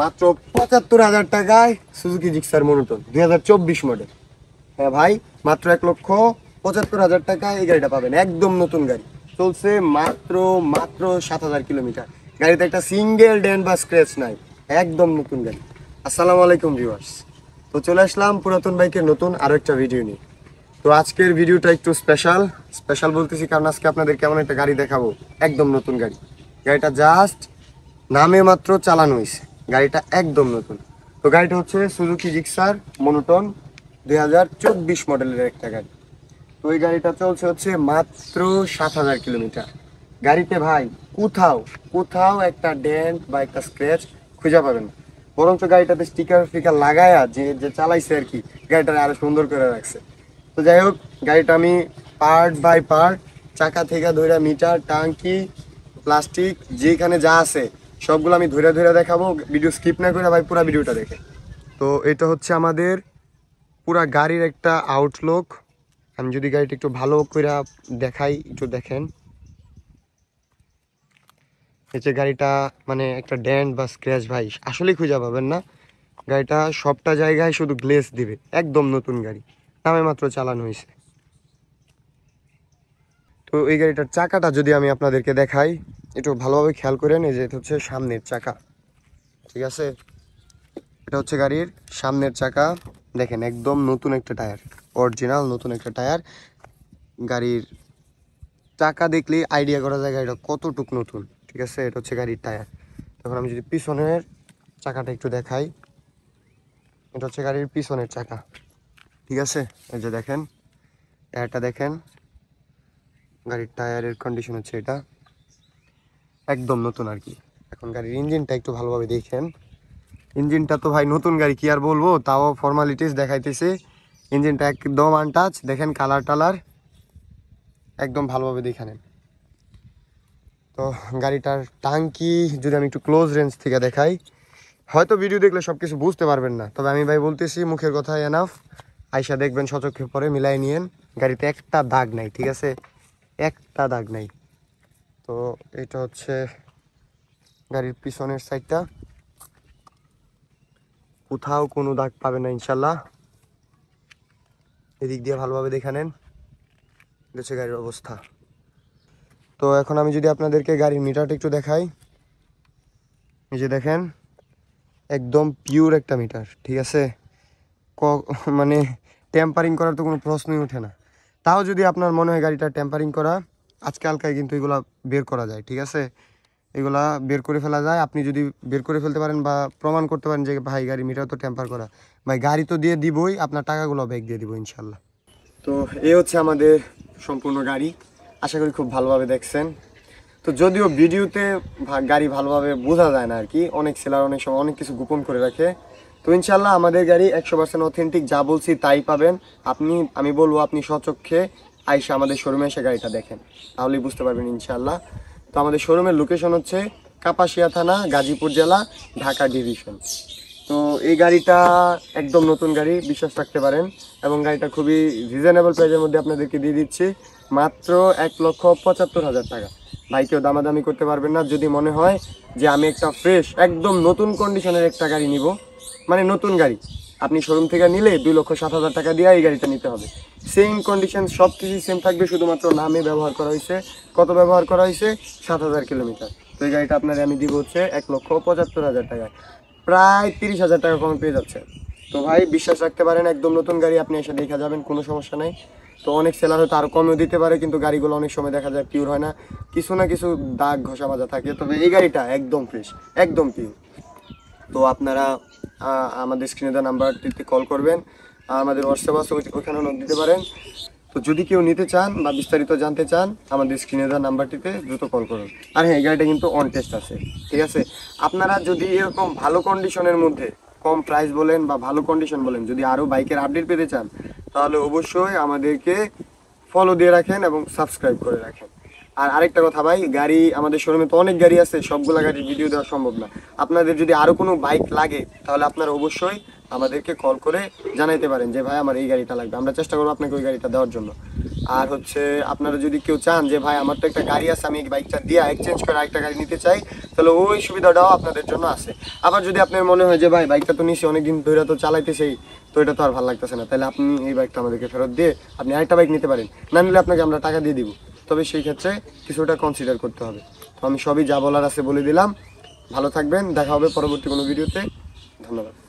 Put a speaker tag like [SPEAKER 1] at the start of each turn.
[SPEAKER 1] মাত্র ৭৫,০০০ টাকায় Suzuki Gixxer monotone ২০২৪ model. হ্যাঁ ভাই, মাত্র ১,৭৫,০০০ টাকায় এই গাড়িটা পাবেন। একদম নতুন গাড়ি, চলছে মাত্র ৭,০০০ কিলোমিটার। গাড়িতে একটা সিঙ্গেল ডেন্ট বা স্ক্র্যাচ নাই, একদম নতুন গাড়ি। আসসালামু আলাইকুম ভিউয়ার্স, তো চলে আসলাম পুরাতন বাইকের নতুন আরো একটা ভিডিও নিয়ে। তো আজকের ভিডিওটা একটু স্পেশাল বলতেছি কারণ আজকে আপনাদের কেমন একটা গাড়ি দেখাবো, একদম নতুন গাড়ি। গাড়িটা জাস্ট নামে মাত্র চালানো হয়েছে, গাড়িটা একদম নতুন। তো গাড়িটা হচ্ছে সুজুকি জিক্সার মনোটন ২০২৪ মডেলের একটা গাড়ি। তো এই গাড়িটা চলছে হচ্ছে মাত্র ৭,০০০ কিলোমিটার। গাড়িতে ভাই কোথাও একটা ডেন্ট বা একটা স্ক্র্যাচ খুঁজে পাবেন না, বরঞ্চ গাড়িটাতে স্টিকার ফিকার লাগায়া যে চালাইছে আর কি, গাড়িটা আরো সুন্দর করে রাখছে। তো যাই হোক, গাড়িটা আমি পার্ট বাই পার্ট, চাকা থেকে ধরে মিটার, টাঙ্কি, প্লাস্টিক যেখানে যা আছে সবগুলো আমি ধরে দেখাবো। ভিডিও স্কিপ না করে ভাই পুরো ভিডিওটা দেখে। তো এটা হচ্ছে আমাদের পুরা গাড়ির একটা আউটলুক। আমি যদি গাড়িটা একটু ভালো করে দেখাই, একটু দেখেন। এই যে গাড়িটা মানে একটা ডেন্ট বা স্ক্র্যাচ ভাই আসলেই খুঁজে পাবেন না। গাড়িটা সবটা জায়গায় শুধু গ্লেজ দিবে, একদম নতুন গাড়ি, নামে মাত্র চালানো হয়েছে। তো এই গাড়িটার চাকাটা যদি আমি আপনাদেরকে দেখাই, একটু ভালোভাবে খেয়াল করেন। এই যে এটা হচ্ছে সামনের চাকা, ঠিক আছে? এটা হচ্ছে গাড়ির সামনের চাকা, দেখেন একদম নতুন একটা টায়ার, অরিজিনাল নতুন একটা টায়ার। গাড়ির চাকা দেখলেই আইডিয়া করা যায় গাড়িটা কতটুক নতুন, ঠিক আছে? এটা হচ্ছে গাড়ির টায়ার। তখন আমি যদি পিছনের চাকাটা একটু দেখাই, এটা হচ্ছে গাড়ির পিছনের চাকা, ঠিক আছে? এই যে দেখেন টায়ারটা, দেখেন গাড়ির টায়ারের কন্ডিশন হচ্ছে এটা, একদম নতুন আর কি। এখন গাড়ির ইঞ্জিনটা একটু ভালোভাবে দেখেন। ইঞ্জিনটা তো ভাই নতুন গাড়ি, কি আর বলবো, তাও ফর্মালিটিস দেখাইতেছে। ইঞ্জিনটা একদম আনটাচ, দেখেন কালার টালার একদম ভালোভাবে দেখে নেন। তো গাড়িটার টাঙ্কি যদি আমি একটু ক্লোজ রেঞ্জ থেকে দেখাই, হয়তো ভিডিও দেখলে সব কিছু বুঝতে পারবেন না, তবে আমি ভাই বলতেছি মুখের কথা এনাফ, আইসা দেখবেন সচক্ষে পরে মিলাই নিয়েন। গাড়িতে একটা দাগ নাই, ঠিক আছে? একটা দাগ নাই। তো এটা হচ্ছে গাড়ির পিছনের সাইডটা, কোথাও কোনো দাগ পাবেন না ইনশাল্লাহ। এদিক দিয়ে ভালোভাবে দেখে নেন, এটা হচ্ছে গাড়ির অবস্থা। তো এখন আমি যদি আপনাদেরকে গাড়ির মিটারটা একটু দেখাই, এই যে দেখেন একদম পিওর একটা মিটার, ঠিক আছে? মানে টেম্পারিং করার তো কোনো প্রশ্নই ওঠে না। তাও যদি আপনার মনে হয় গাড়িটা টেম্পারিং করা, আজকালকায় কিন্তু এগুলা বের করা যায়, ঠিক আছে? এগুলা বের করে ফেলা যায়। আপনি যদি বের করে ফেলতে পারেন বা প্রমাণ করতে পারেন যে ভাই গাড়ি মিটার তো টেম্পার করা, ভাই গাড়ি তো দিয়ে দিবই, আপনার টাকাগুলো ব্যাক দিয়ে দিব ইনশাল্লাহ। তো এই হচ্ছে আমাদের সম্পূর্ণ গাড়ি, আশা করি খুব ভালোভাবে দেখছেন। তো যদিও ভিডিওতে গাড়ি ভালোভাবে বোঝা যায় না আর কি, অনেক সেলার অনেক সময় অনেক কিছু গোপন করে রাখে। তো ইনশাল্লাহ আমাদের গাড়ি 100% অথেন্টিক, যা বলছি তাই পাবেন। আমি বলবো আপনি স্বচক্ষে আইসা আমাদের শোরুমে এসে গাড়িটা দেখেন, তাহলেই বুঝতে পারবেন ইনশাল্লাহ। তো আমাদের শোরুমের লোকেশন হচ্ছে কাপাসিয়া থানা, গাজীপুর জেলা, ঢাকা ডিভিশন। তো এই গাড়িটা একদম নতুন গাড়ি, বিশ্বাস রাখতে পারেন। এবং গাড়িটা খুবই রিজনেবল প্রাইসের মধ্যে আপনাদেরকে দিয়ে দিচ্ছি, মাত্র 1,75,000 টাকা। ভাই কেউ দামাদামি করতে পারবেন না। যদি মনে হয় যে আমি একটা ফ্রেশ একদম নতুন কন্ডিশনের একটা গাড়ি নিব, মানে নতুন গাড়ি, আপনি শোরুম থেকে নিলে 2,07,000 টাকা দিয়ে এই গাড়িটা নিতে হবে। সেম কন্ডিশন সব কিছুই সেম থাকবে, শুধুমাত্র নামে ব্যবহার করা হয়েছে। কত ব্যবহার করা হয়েছে? 7,000 কিলোমিটার। তো এই গাড়িটা আপনার আমি দিব হচ্ছে 1,75,000 টাকায়, প্রায় 30,000 টাকা কমে পেয়ে যাচ্ছে। তো ভাই বিশ্বাস রাখতে পারেন, একদম নতুন গাড়ি, আপনি এসে দেখা যাবেন, কোনো সমস্যা নাই। তো অনেক সেলার হয়তো আরও কমেও দিতে পারে, কিন্তু গাড়িগুলো অনেক সময় দেখা যায় পিওর হয় না, কিছু না কিছু দাগ ঘষা মাজা থাকে। তবে এই গাড়িটা একদম ফ্রেশ, একদম পিওর। তো আপনারা আমাদের স্ক্রিনে দেওয়া নাম্বারটিতে কল করবেন, আর আমাদের হোয়াটসঅ্যাপ আছে, ওইখানে নোট দিতে পারেন। তো যদি কেউ নিতে চান বা বিস্তারিত জানতে চান, আমাদের স্ক্রিনে দেওয়া নাম্বারটিতে দ্রুত কল করুন। আর হ্যাঁ, এই গাড়িটা কিন্তু অন টেস্ট আছে, ঠিক আছে? আপনারা যদি এরকম ভালো কন্ডিশনের মধ্যে, কম প্রাইস বলেন বা ভালো কন্ডিশন বলেন, যদি আরও বাইকের আপডেট পেতে চান, তাহলে অবশ্যই আমাদেরকে ফলো দিয়ে রাখেন এবং সাবস্ক্রাইব করে রাখেন। আর আরেকটা কথা ভাই, গাড়ি আমাদের শোরুমে তো অনেক গাড়ি আছে, সবগুলা গাড়ির ভিডিও দেওয়া সম্ভব না। আপনাদের যদি আরও কোনো বাইক লাগে, তাহলে আপনারা অবশ্যই আমাদেরকে কল করে জানাইতে পারেন যে ভাই আমার এই গাড়িটা লাগবে, আমরা চেষ্টা করবো আপনাকে ওই গাড়িটা দেওয়ার জন্য। আর হচ্ছে আপনারা যদি কেউ চান যে ভাই আমার তো একটা গাড়ি আছে, আমি এই বাইকটা দিয়ে এক্সচেঞ্জ করে আরেকটা গাড়ি নিতে চাই, তাহলে ওই সুবিধাটাও আপনাদের জন্য আছে। আবার যদি আপনার মনে হয় যে ভাই বাইকটা তো নিছি অনেকদিন ধরে তো চালাইতেছেই, তো এটা তো আর ভালো লাগতেছে না, তাহলে আপনি এই বাইকটা আমাদেরকে ফেরত দিয়ে আপনি আরেকটা বাইক নিতে পারেন, না নিলে আপনাকে আমরা টাকা দিয়ে দিব। তবে সেই ক্ষেত্রে কিছুটা কনসিডার করতে হবে। তো আমি সবই যা বলার আছে বলে দিলাম। ভালো থাকবেন, দেখা হবে পরবর্তী কোনো ভিডিওতে। ধন্যবাদ।